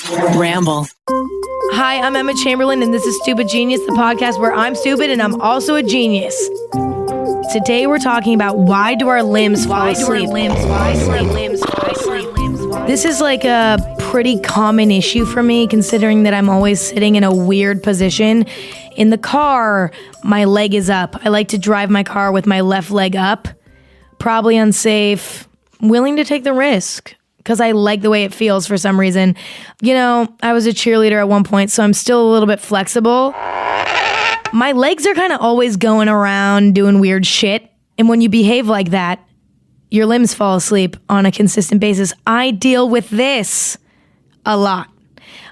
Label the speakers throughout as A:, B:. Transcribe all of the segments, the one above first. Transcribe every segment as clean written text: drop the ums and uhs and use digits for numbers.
A: Ramble.
B: Hi, I'm Emma Chamberlain, and this is Stupid Genius, the podcast where I'm stupid and I'm also a genius. Today we're talking about why do our limbs fall asleep? This is like a pretty common issue for me, considering that I'm always sitting in a weird position. In the car, my leg is up. I like to drive my car with my left leg up. Probably unsafe. Willing to take the risk because I like the way it feels for some reason. You know, I was a cheerleader at one point, so I'm still a little bit flexible. My legs are kind of always going around doing weird shit. And when you behave like that, your limbs fall asleep on a consistent basis. I deal with this a lot.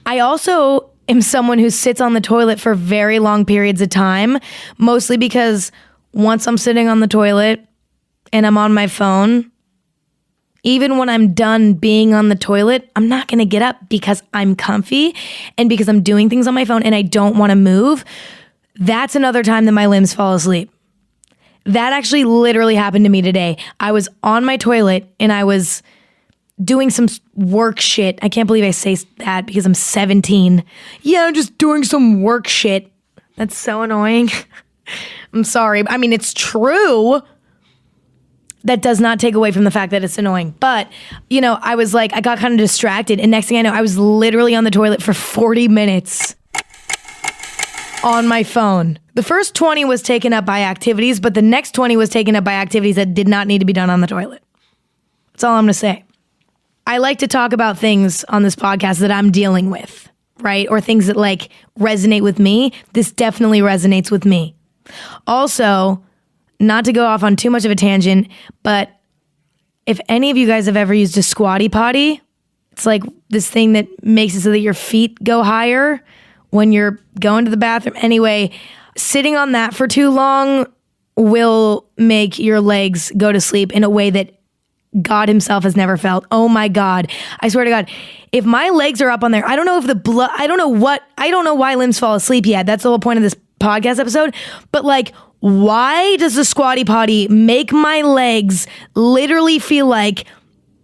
B: I also am someone who sits on the toilet for very long periods of time, mostly because once I'm sitting on the toilet and I'm on my phone, even when I'm done being on the toilet, I'm not going to get up because I'm comfy and because I'm doing things on my phone and I don't want to move. That's another time that my limbs fall asleep. That actually literally happened to me today. I was on my toilet and I was doing some work shit. I can't believe I say that because I'm 17. Yeah, I'm just doing some work shit. That's so annoying. I'm sorry. I mean, it's true. That does not take away from the fact that it's annoying. But, you know, I was like, I got kind of distracted. And next thing I know, I was literally on the toilet for 40 minutes on my phone. The first 20 was taken up by activities, but the next 20 was taken up by activities that did not need to be done on the toilet. That's all I'm going to say. I like to talk about things on this podcast that I'm dealing with, right? Or things that like resonate with me. This definitely resonates with me. Also, not to go off on too much of a tangent, but if any of you guys have ever used a squatty potty, it's like this thing that makes it so that your feet go higher when you're going to the bathroom. Anyway, sitting on that for too long will make your legs go to sleep in a way that God himself has never felt. Oh my God. I swear to God, if my legs are up on there, I don't know if the blood, I don't know why limbs fall asleep yet. That's the whole point of this podcast episode. But like, why does the squatty potty make my legs literally feel like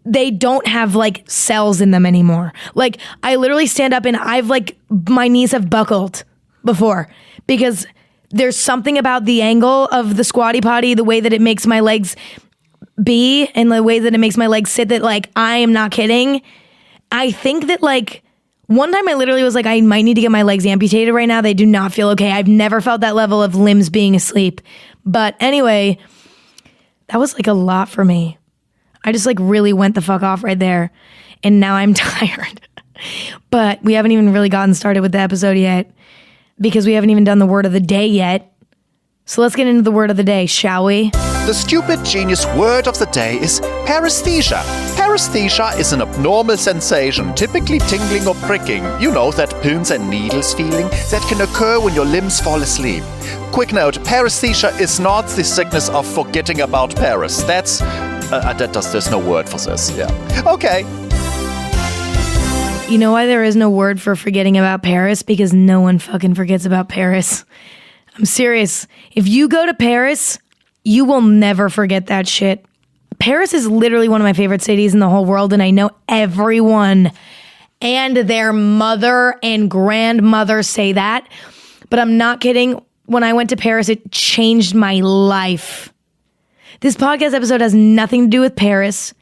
B: they don't have like cells in them anymore? Like I literally stand up and I've like, my knees have buckled before because there's something about the angle of the squatty potty, the way that it makes my legs be and the way that it makes my legs sit that like, I am not kidding. I think that like one time I literally was like, I might need to get my legs amputated right now. They do not feel okay. I've never felt that level of limbs being asleep. But anyway, that was like a lot for me. I just like really went the fuck off right there. And now I'm tired. But we haven't even really gotten started with the episode yet because we haven't even done the word of the day yet. So let's get into the word of the day, shall we?
C: The Stupid Genius word of the day is paresthesia. Paresthesia is an abnormal sensation, typically tingling or pricking. You know, that pins and needles feeling that can occur when your limbs fall asleep. Quick note, paresthesia is not the sickness of forgetting about Paris. There's no word for this, yeah. Okay.
B: You know why there is no word for forgetting about Paris? Because no one fucking forgets about Paris. I'm serious. If you go to Paris, you will never forget that shit. Paris is literally one of my favorite cities in the whole world, and I know everyone and their mother and grandmother say that, but I'm not kidding. When I went to Paris, it changed my life. This podcast episode has nothing to do with Paris,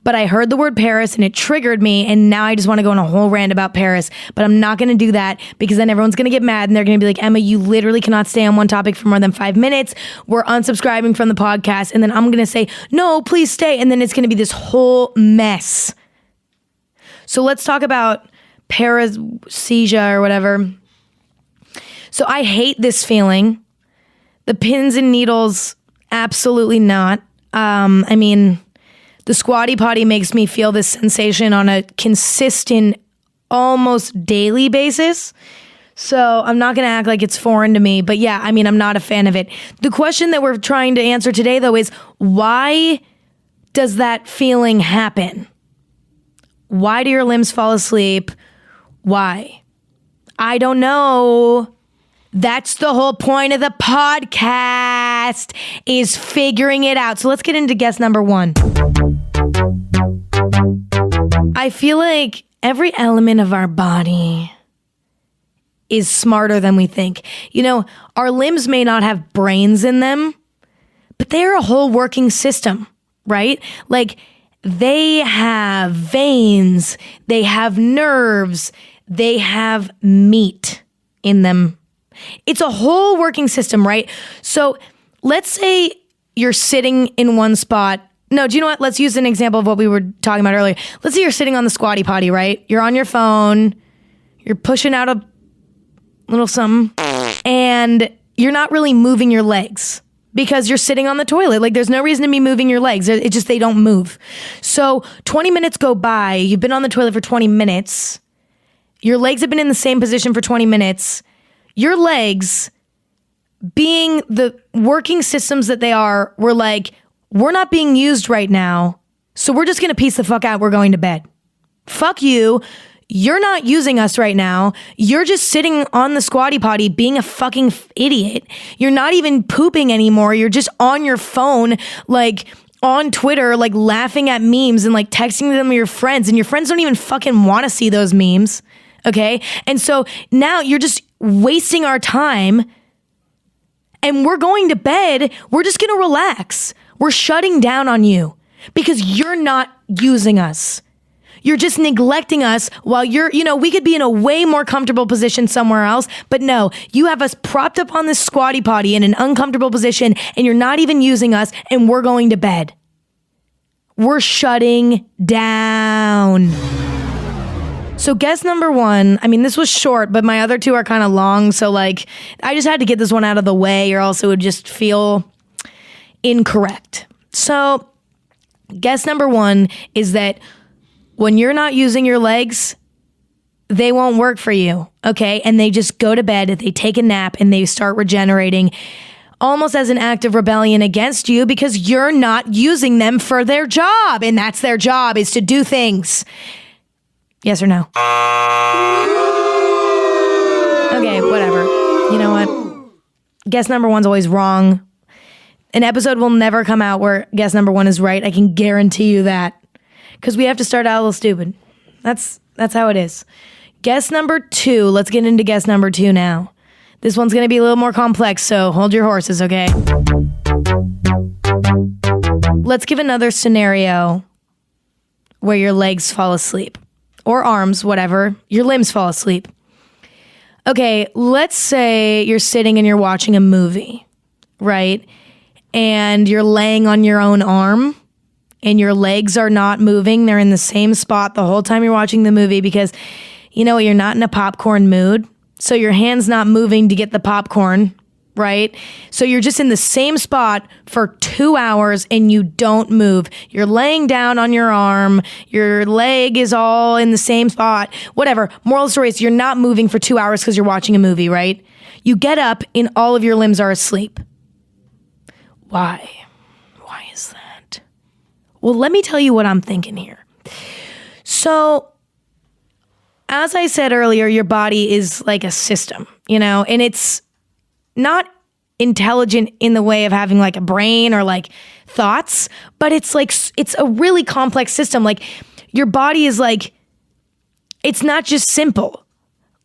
B: but I heard the word Paris and it triggered me, and now I just want to go on a whole rant about Paris, but I'm not going to do that because then everyone's going to get mad and they're going to be like, Emma, you literally cannot stay on one topic for more than 5 minutes. We're unsubscribing from the podcast. And then I'm going to say, no, please stay. And then it's going to be this whole mess. So let's talk about paresthesia or whatever. So I hate this feeling. The pins and needles, absolutely not. I mean, the squatty potty makes me feel this sensation on a consistent, almost daily basis. So I'm not going to act like it's foreign to me. But yeah, I mean, I'm not a fan of it. The question that we're trying to answer today, though, is why does that feeling happen? Why do your limbs fall asleep? Why? I don't know. That's the whole point of the podcast, is figuring it out. So let's get into guess number one. I feel like every element of our body is smarter than we think. You know, our limbs may not have brains in them, but they're a whole working system, right? Like they have veins, they have nerves, they have meat in them. It's a whole working system, right? So let's say you're sitting in one spot. No, do you know what? Let's use an example of what we were talking about earlier. Let's say you're sitting on the squatty potty, right? You're on your phone, you're pushing out a little something, and you're not really moving your legs because you're sitting on the toilet. Like there's no reason to be moving your legs. It's just they don't move. So 20 minutes go by, you've been on the toilet for 20 minutes, your legs have been in the same position for 20 minutes. Your legs, being the working systems that they are, were like, we're not being used right now, so we're just gonna piece the fuck out, we're going to bed. Fuck you. You're not using us right now. You're just sitting on the squatty potty being a fucking idiot. You're not even pooping anymore. You're just on your phone, like on Twitter, like laughing at memes and like texting them to your friends, and your friends don't even fucking want to see those memes. Okay? And so now you're just wasting our time, and we're going to bed. We're just gonna relax. We're shutting down on you because you're not using us. You're just neglecting us while we could be in a way more comfortable position somewhere else, but no, you have us propped up on this squatty potty in an uncomfortable position, and you're not even using us, and we're going to bed. We're shutting down. So guess number one, I mean, this was short, but my other two are kind of long, so like, I just had to get this one out of the way or else it would just feel incorrect. So guess number one is that when you're not using your legs, they won't work for you, okay? And they just go to bed, they take a nap, and they start regenerating almost as an act of rebellion against you because you're not using them for their job. And that's their job, is to do things. Yes or no? Okay, whatever. You know what? Guess number one's always wrong. An episode will never come out where guess number one is right. I can guarantee you that. Because we have to start out a little stupid. That's how it is. Guess number two. Let's get into guess number two now. This one's going to be a little more complex, so hold your horses, okay? Let's give another scenario where your legs fall asleep. Or arms, whatever. Your limbs fall asleep. Okay, let's say you're sitting and you're watching a movie, right? And you're laying on your own arm, and your legs are not moving. They're in the same spot the whole time you're watching the movie because, you know, you're not in a popcorn mood. So your hand's not moving to get the popcorn, right? So you're just in the same spot for 2 hours and you don't move. You're laying down on your arm. Your leg is all in the same spot. Whatever. Moral of the story is you're not moving for 2 hours because you're watching a movie, right? You get up and all of your limbs are asleep. Why? Why is that? Well, let me tell you what I'm thinking here. So, as I said earlier, your body is like a system, you know, and it's not intelligent in the way of having like a brain or like thoughts, but it's like, it's a really complex system. Like your body is like, it's not just simple.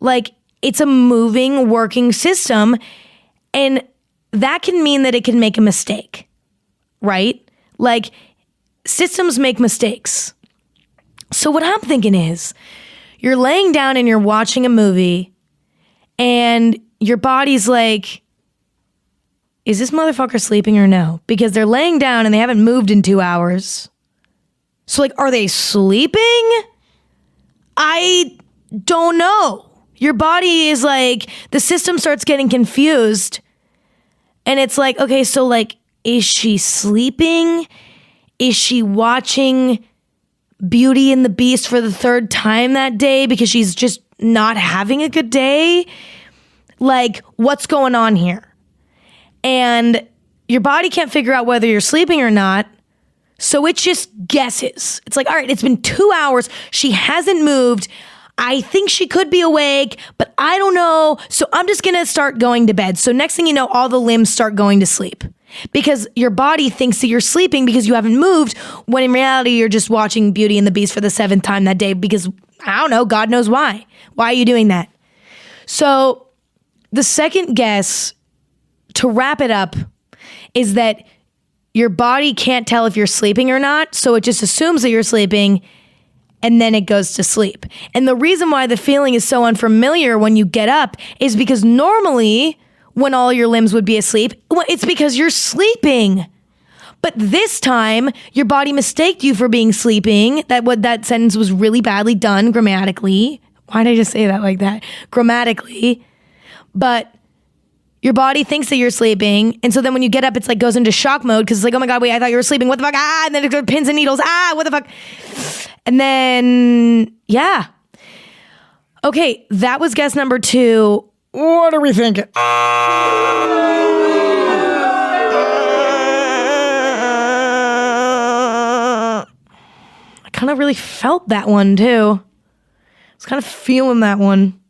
B: Like it's a moving, working system, and that can mean that it can make a mistake, right? Like, systems make mistakes. So what I'm thinking is, you're laying down and you're watching a movie, and your body's like, is this motherfucker sleeping or no? Because they're laying down and they haven't moved in 2 hours. So like, are they sleeping? I don't know. Your body is like, the system starts getting confused. And it's like, okay, so like, is she sleeping? Is she watching Beauty and the Beast for the third time that day because she's just not having a good day? Like, what's going on here? And your body can't figure out whether you're sleeping or not, so it just guesses. It's like, all right, it's been 2 hours. She hasn't moved. I think she could be awake, but I don't know. So I'm just going to start going to bed. So next thing you know, all the limbs start going to sleep. Because your body thinks that you're sleeping because you haven't moved, when in reality you're just watching Beauty and the Beast for the 7th time that day because I don't know. God knows why. Why are you doing that? So the second guess, to wrap it up, is that your body can't tell if you're sleeping or not, so it just assumes that you're sleeping, and then it goes to sleep. And the reason why the feeling is so unfamiliar when you get up is because normally when all your limbs would be asleep, well, it's because you're sleeping. But this time, your body mistaked you for being sleeping. That sentence was really badly done grammatically. Why did I just say that like that? Grammatically. But your body thinks that you're sleeping. And so then when you get up, it's like goes into shock mode because it's like, oh my God, wait, I thought you were sleeping. What the fuck? Ah, and then it goes pins and needles. Ah, what the fuck? And then, yeah. Okay, that was guess number 2. What are we thinking? I kind of really felt that one too. I was kind of feeling that one.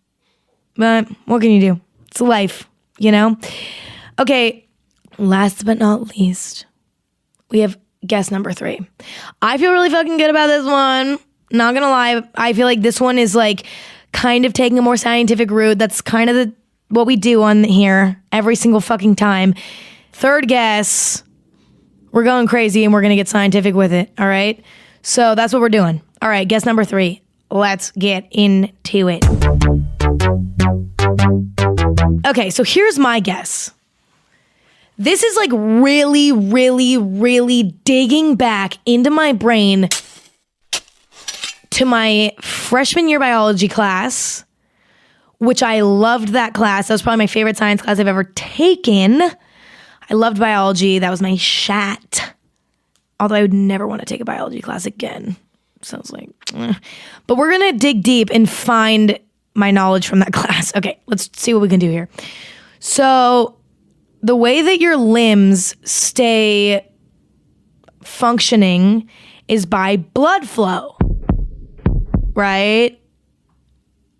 B: But what can you do? It's life. You know? Okay, last but not least, we have guess number 3. I feel really fucking good about this one. Not gonna lie, I feel like this one is like kind of taking a more scientific route. That's kind of what we do on here every single fucking time. Third guess, we're going crazy and we're gonna get scientific with it, all right? So that's what we're doing. All right, guess number 3. Let's get into it. Okay, so here's my guess. This is like really, really, really digging back into my brain to my freshman year biology class, which I loved that class. That was probably my favorite science class I've ever taken. I loved biology. That was my shat. Although I would never want to take a biology class again. Sounds like, But we're going to dig deep and find my knowledge from that class. Okay, let's see what we can do here. So the way that your limbs stay functioning is by blood flow, right?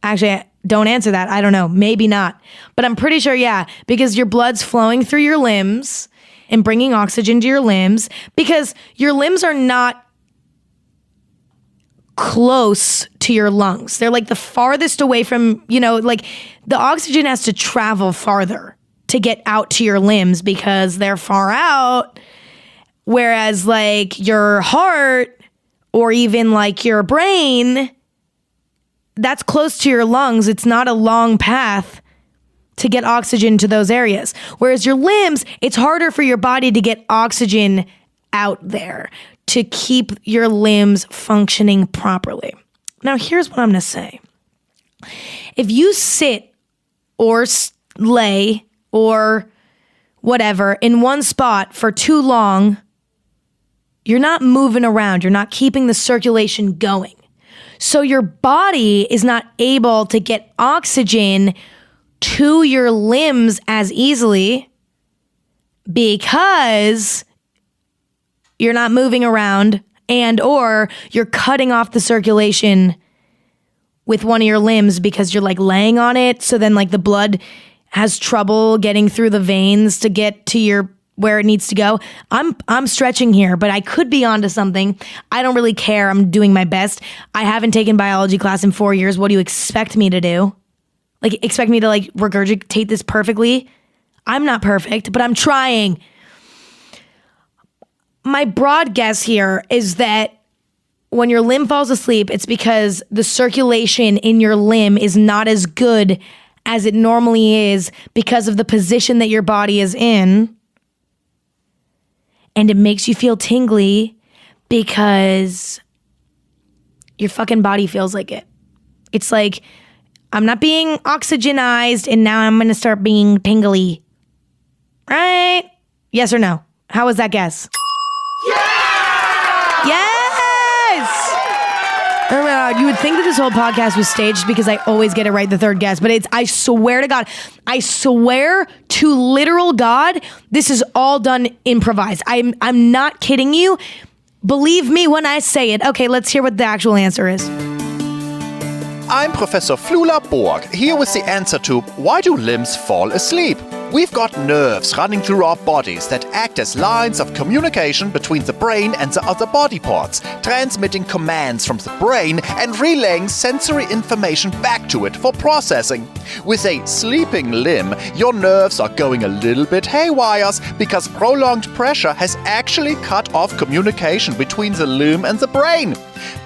B: Actually, don't answer that. I don't know. Maybe not. But I'm pretty sure, yeah, because your blood's flowing through your limbs and bringing oxygen to your limbs because your limbs are not close to your lungs. They're like the farthest away from, like the oxygen has to travel farther to get out to your limbs because they're far out. Whereas like your heart or even like your brain, that's close to your lungs. It's not a long path to get oxygen to those areas. Whereas your limbs, it's harder for your body to get oxygen out there to keep your limbs functioning properly. Now, here's what I'm gonna say. If you sit or lay or whatever in one spot for too long, you're not moving around. You're not keeping the circulation going. So your body is not able to get oxygen to your limbs as easily because you're not moving around and or you're cutting off the circulation with one of your limbs because you're like laying on it. So then like the blood has trouble getting through the veins to get to where it needs to go. I'm stretching here, but I could be onto something. I don't really care. I'm doing my best. I haven't taken biology class in 4 years. What do you expect me to do? Like expect me to like regurgitate this perfectly? I'm not perfect, but I'm trying. My broad guess here is that when your limb falls asleep, it's because the circulation in your limb is not as good as it normally is because of the position that your body is in. And it makes you feel tingly because your fucking body feels like it. It's like, I'm not being oxygenized and now I'm going to start being tingly. Right? Yes or no? How was that guess? Yes! Oh my God, you would think that this whole podcast was staged because I always get it right the third guess, but I swear to God, I swear to literal God, this is all done improvised. I'm not kidding you. Believe me when I say it. Okay, let's hear what the actual answer is.
C: I'm Professor Flula Borg, here with the answer to why do limbs fall asleep? We've got nerves running through our bodies that act as lines of communication between the brain and the other body parts, transmitting commands from the brain and relaying sensory information back to it for processing. With a sleeping limb, your nerves are going a little bit haywire because prolonged pressure has actually cut off communication between the limb and the brain.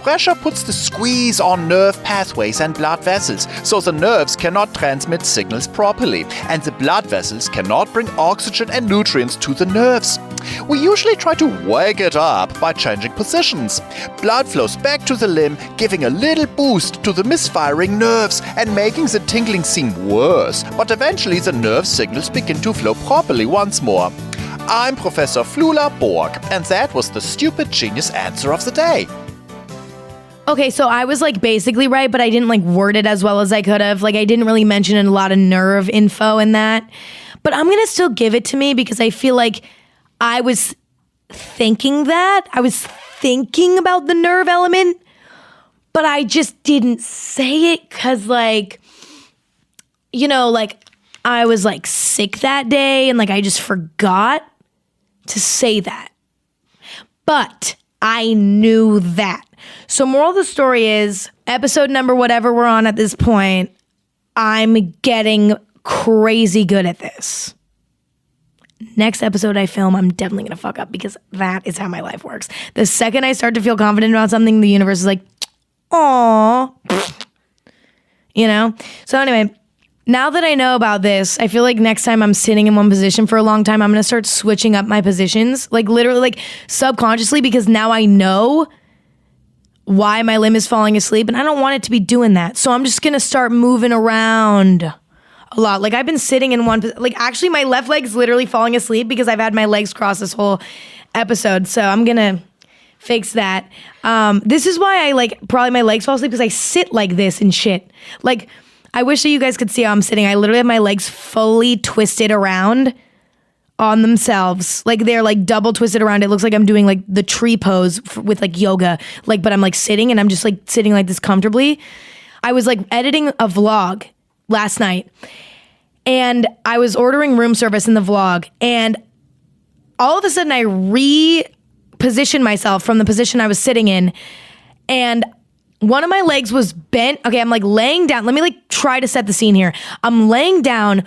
C: Pressure puts the squeeze on nerve pathways and blood vessels, so the nerves cannot transmit signals properly, and the blood vessels cannot bring oxygen and nutrients to the nerves. We usually try to wake it up by changing positions. Blood flows back to the limb, giving a little boost to the misfiring nerves and making the tingling seem worse, but eventually the nerve signals begin to flow properly once more. I'm Professor Flula Borg, and that was the stupid genius answer of the day.
B: Okay, so I was like basically right, but I didn't like word it as well as I could have. Like I didn't really mention a lot of nerve info in that. But I'm going to still give it to me because I feel like I was thinking that. I was thinking about the nerve element, but I just didn't say it because like, you know, like I was like sick that day and like I just forgot to say that. But I knew that. So moral of the story is, episode number whatever we're on at this point, I'm getting crazy good at this. Next episode I film, I'm definitely going to fuck up because that is how my life works. The second I start to feel confident about something, the universe is like, aww. You know? So anyway, now that I know about this, I feel like next time I'm sitting in one position for a long time, I'm going to start switching up my positions. Like literally, like subconsciously, because now I know why my limb is falling asleep and I don't want it to be doing that. So I'm just going to start moving around a lot. Like I've been sitting in one, like actually my left leg's literally falling asleep because I've had my legs crossed this whole episode. So I'm going to fix that. This is why I like probably my legs fall asleep because I sit like this and shit. Like I wish that you guys could see how I'm sitting. I literally have my legs fully twisted around on themselves. Like they're like double twisted around. It looks like I'm doing like the tree pose with like yoga. Like, but I'm like sitting and I'm just like sitting like this comfortably. I was like editing a vlog last night and I was ordering room service in the vlog and all of a sudden I repositioned myself from the position I was sitting in and one of my legs was bent. Okay, I'm like laying down. Let me like try to set the scene here. I'm laying down,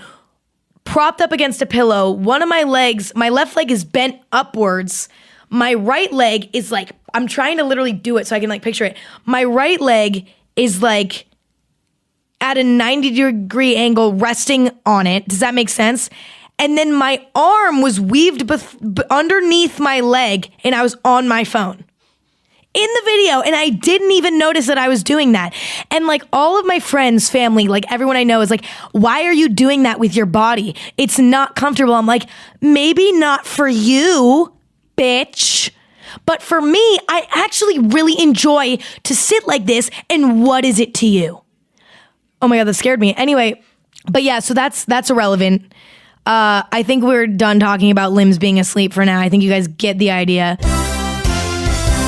B: propped up against a pillow. One of my legs, my left leg is bent upwards. My right leg is like, I'm trying to literally do it so I can like picture it. My right leg is like at a 90-degree angle resting on it. Does that make sense? And then my arm was weaved underneath my leg and I was on my phone in the video and I didn't even notice that I was doing that. And like all of my friends, family, like everyone I know is like, why are you doing that with your body? It's not comfortable. I'm like, maybe not for you, bitch. But for me, I actually really enjoy to sit like this. And what is it to you? Oh my God, that scared me. Anyway, but yeah, so that's irrelevant. I think we're done talking about limbs being asleep for now. I think you guys get the idea.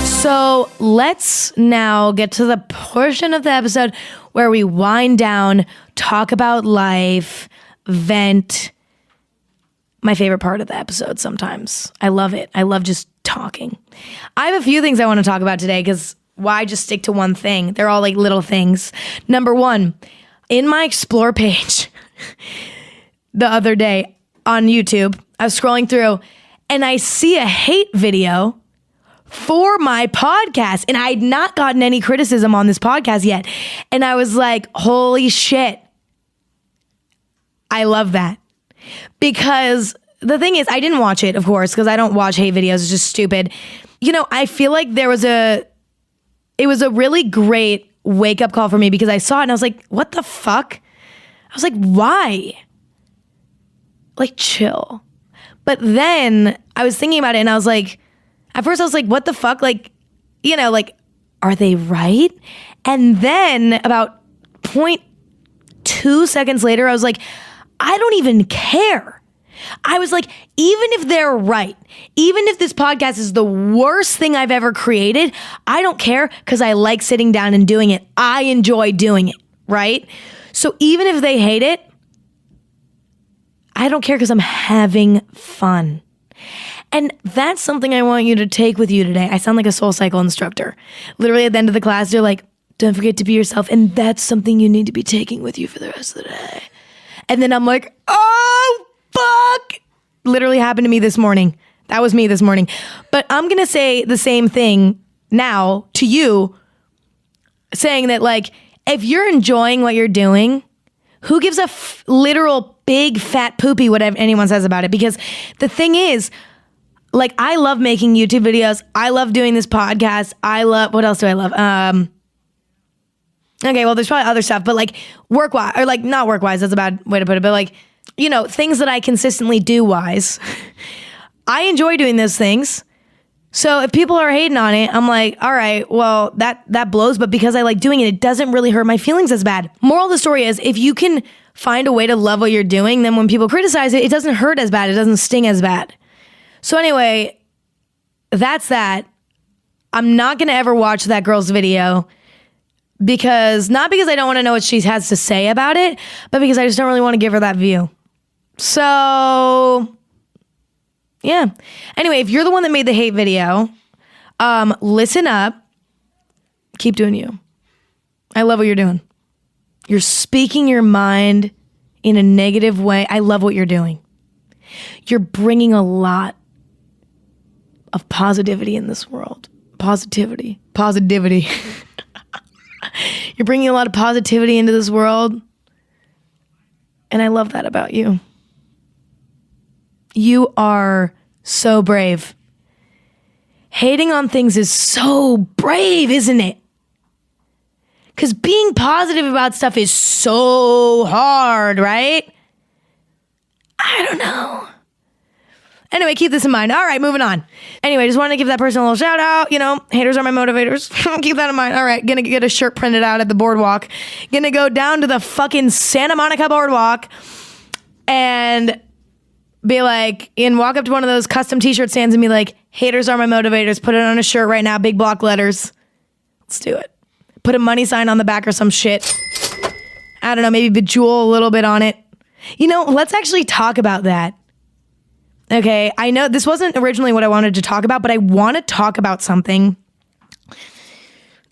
B: So let's now get to the portion of the episode where we wind down, talk about life, vent. My favorite part of the episode sometimes. I love it. I love just talking. I have a few things I want to talk about today because why just stick to one thing? They're all like little things. Number one, in my Explore page the other day on YouTube, I was scrolling through and I see a hate video for my podcast. And I had not gotten any criticism on this podcast yet. And I was like, holy shit. I love that. Because the thing is, I didn't watch it, of course, because I don't watch hate videos. It's just stupid. You know, I feel like it was a really great wake up call for me because I saw it and I was like, what the fuck? I was like, why? Like, chill. But then I was thinking about it and I was like, at first I was like, what the fuck? Like, you know, like, are they right? And then about 0.2 seconds later, I was like, I don't even care. I was like, even if they're right, even if this podcast is the worst thing I've ever created, I don't care because I like sitting down and doing it. I enjoy doing it, right? So even if they hate it, I don't care because I'm having fun. And that's something I want you to take with you today. I sound like a Soul Cycle instructor. Literally at the end of the class, they're like, don't forget to be yourself. And that's something you need to be taking with you for the rest of the day. And then I'm like, oh, fuck. Literally happened to me this morning. That was me this morning. But I'm going to say the same thing now to you, saying that like, if you're enjoying what you're doing, who gives a literal big fat poopy whatever anyone says about it? Because the thing is, like, I love making YouTube videos. I love doing this podcast. What else do I love? Okay, well, there's probably other stuff, but like work-wise, or like not work-wise, that's a bad way to put it, but like, you know, things that I consistently do wise. I enjoy doing those things. So if people are hating on it, I'm like, all right, well, that blows, but because I like doing it, it doesn't really hurt my feelings as bad. Moral of the story is, if you can find a way to love what you're doing, then when people criticize it, it doesn't hurt as bad. It doesn't sting as bad. So anyway, that's that. I'm not going to ever watch that girl's video not because I don't want to know what she has to say about it, but because I just don't really want to give her that view. So yeah. Anyway, if you're the one that made the hate video, listen up. Keep doing you. I love what you're doing. You're speaking your mind in a negative way. I love what you're doing. You're bringing a lot of positivity in this world. Positivity. You're bringing a lot of positivity into this world. And I love that about you. You are so brave. Hating on things is so brave, isn't it? Because being positive about stuff is so hard, right? I don't know. Anyway, keep this in mind. All right, moving on. Anyway, just wanted to give that person a little shout out. You know, haters are my motivators. Keep that in mind. All right, gonna get a shirt printed out at the Boardwalk. Gonna go down to the fucking Santa Monica Boardwalk and be like, and walk up to one of those custom t-shirt stands and be like, haters are my motivators. Put it on a shirt right now, big block letters. Let's do it. Put a money sign on the back or some shit. I don't know, maybe bejewel a little bit on it. You know, let's actually talk about that. Okay, I know this wasn't originally what I wanted to talk about, but I want to talk about something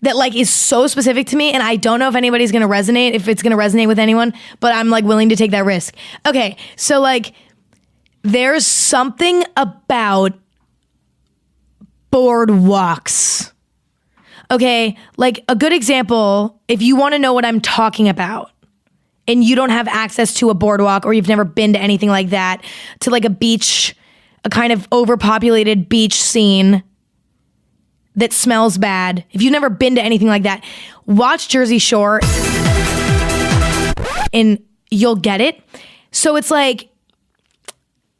B: that like is so specific to me, and I don't know if anybody's going to resonate, if it's going to resonate with anyone, but I'm like willing to take that risk. Okay, so like there's something about boardwalks. Okay, like a good example, if you want to know what I'm talking about, and you don't have access to a boardwalk, or you've never been to anything like that, to like a beach, a kind of overpopulated beach scene that smells bad. If you've never been to anything like that, watch Jersey Shore and you'll get it. So it's like,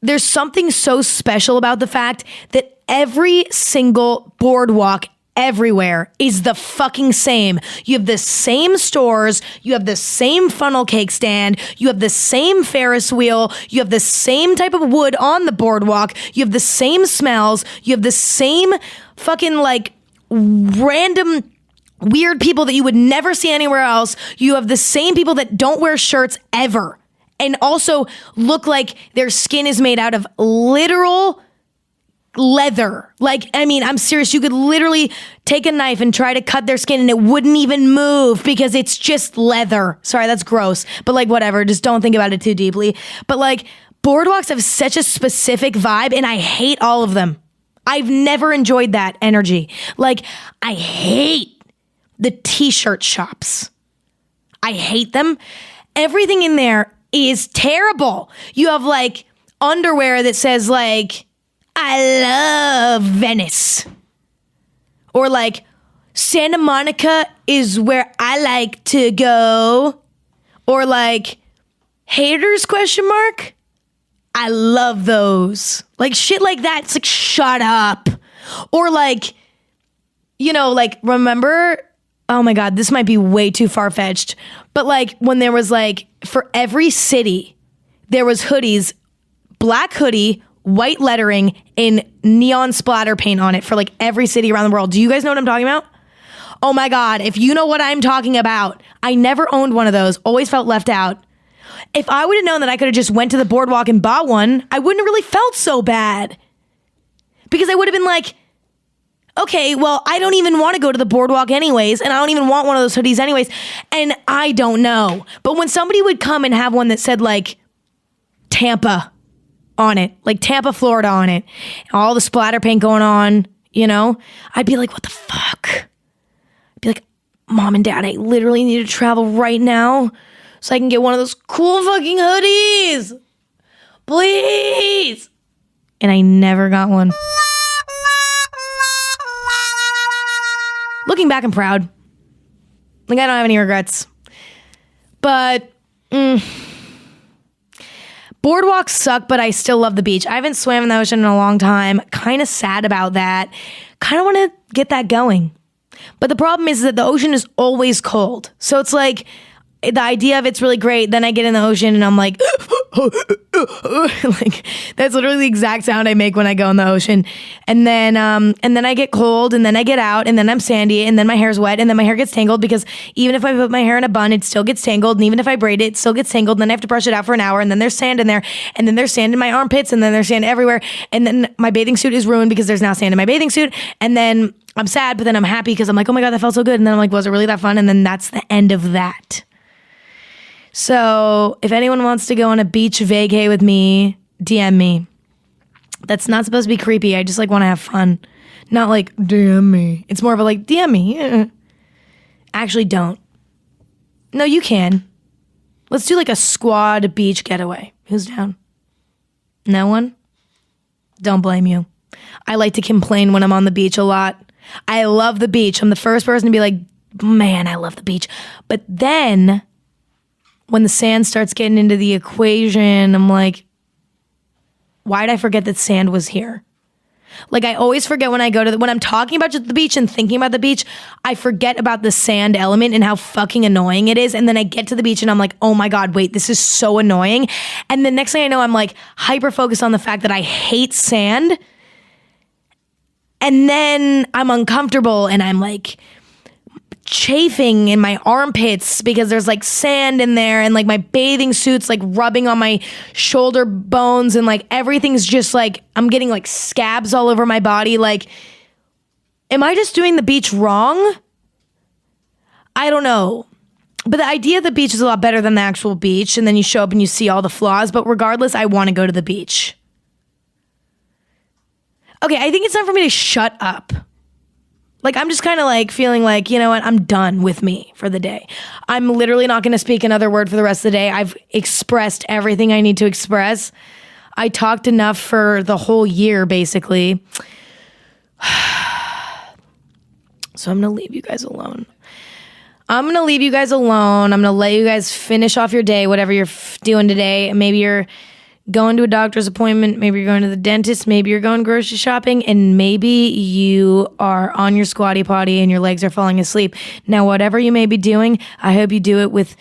B: there's something so special about the fact that every single boardwalk everywhere is the fucking same. You have the same stores, you have the same funnel cake stand, you have the same Ferris wheel, you have the same type of wood on the boardwalk, you have the same smells, you have the same fucking like random weird people that you would never see anywhere else. You have the same people that don't wear shirts ever and also look like their skin is made out of literal leather. Like, I mean, I'm serious. You could literally take a knife and try to cut their skin and it wouldn't even move because it's just leather. Sorry, that's gross. But like, whatever. Just don't think about it too deeply. But like, boardwalks have such a specific vibe and I hate all of them. I've never enjoyed that energy. Like, I hate the t-shirt shops. I hate them. Everything in there is terrible. You have like underwear that says like, I love Venice. Or like, Santa Monica is where I like to go. Or like, haters question mark? I love those. Like shit like that. It's like, shut up. Or like, you know, like, remember, oh my God, this might be way too far-fetched. But like when there was like, for every city, there was hoodies, black hoodie, white lettering, and neon splatter paint on it for like every city around the world. Do you guys know what I'm talking about? Oh my God, if you know what I'm talking about. I never owned one of those, always felt left out. If I would have known that I could have just went to the boardwalk and bought one, I wouldn't have really felt so bad. Because I would have been like, okay, well, I don't even want to go to the boardwalk anyways, and I don't even want one of those hoodies anyways, and I don't know. But when somebody would come and have one that said like Tampa on it, like Tampa, Florida on it, all the splatter paint going on, you know, I'd be like, what the fuck? I'd be like, Mom and Dad, I literally need to travel right now so I can get one of those cool fucking hoodies. Please. And I never got one. Looking back, I'm proud. Like, I don't have any regrets. But, boardwalks suck, but I still love the beach. I haven't swam in the ocean in a long time. Kind of sad about that. Kind of want to get that going. But the problem is that the ocean is always cold. So it's like, the idea of it's really great. Then I get in the ocean and I'm like, like that's literally the exact sound I make when I go in the ocean. And then I get cold, and then I get out, and then I'm sandy, and then my hair's wet, and then my hair gets tangled because even if I put my hair in a bun, it still gets tangled, and even if I braid it, it still gets tangled, and then I have to brush it out for an hour, and then there's sand in there, and then there's sand in my armpits, and then there's sand everywhere, and then my bathing suit is ruined because there's now sand in my bathing suit, and then I'm sad, but then I'm happy because I'm like, oh my God, that felt so good, and then I'm like, was it really that fun? And then that's the end of that. So if anyone wants to go on a beach vacay with me, DM me. That's not supposed to be creepy. I just like want to have fun. Not like, DM me. It's more of a like, DM me. Actually, don't. No, you can. Let's do like a squad beach getaway. Who's down? No one? Don't blame you. I like to complain when I'm on the beach a lot. I love the beach. I'm the first person to be like, man, I love the beach. But then when the sand starts getting into the equation, I'm like, why did I forget that sand was here? Like, I always forget when I go to when I'm talking about just the beach and thinking about the beach, I forget about the sand element and how fucking annoying it is. And then I get to the beach and I'm like, oh my God, wait, this is so annoying. And the next thing I know, I'm like hyper focused on the fact that I hate sand. And then I'm uncomfortable and I'm like chafing in my armpits because there's like sand in there, and like my bathing suit's like rubbing on my shoulder bones, and like everything's just like, I'm getting like scabs all over my body. Like, am I just doing the beach wrong? I don't know. But the idea of the beach is a lot better than the actual beach, and then you show up and you see all the flaws. But regardless, I want to go to the beach. Okay, I think it's time for me to shut up. Like, I'm just kind of like feeling like, you know what, I'm done with me for the day. I'm literally not going to speak another word for the rest of the day. I've expressed everything I need to express. I talked enough for the whole year, basically. So I'm going to leave you guys alone. I'm going to leave you guys alone. I'm going to let you guys finish off your day, whatever you're doing today. Maybe you're going to a doctor's appointment, maybe you're going to the dentist, maybe you're going grocery shopping, and maybe you are on your squatty potty and your legs are falling asleep. Now, whatever you may be doing, I hope you do it with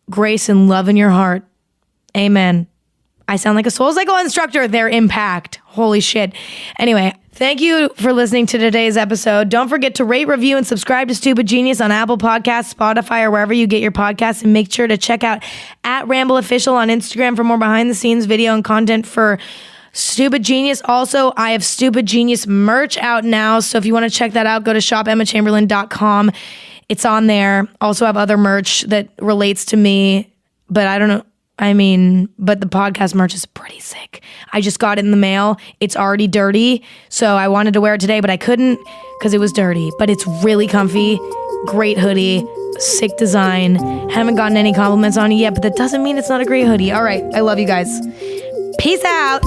B: grace and love in your heart. Amen. I sound like a soul cycle instructor. Their impact. Holy shit. Anyway, thank you for listening to today's episode. Don't forget to rate, review, and subscribe to Stupid Genius on Apple Podcasts, Spotify, or wherever you get your podcasts. And make sure to check out @RambleOfficial on Instagram for more behind-the-scenes video and content for Stupid Genius. Also, I have Stupid Genius merch out now. So if you want to check that out, go to shopemmachamberlain.com. It's on there. Also have other merch that relates to me, but I don't know. But the podcast merch is pretty sick. I just got it in the mail. It's already dirty, so I wanted to wear it today, but I couldn't because it was dirty. But it's really comfy, great hoodie, sick design. Haven't gotten any compliments on it yet, but that doesn't mean it's not a great hoodie. All right, I love you guys. Peace out.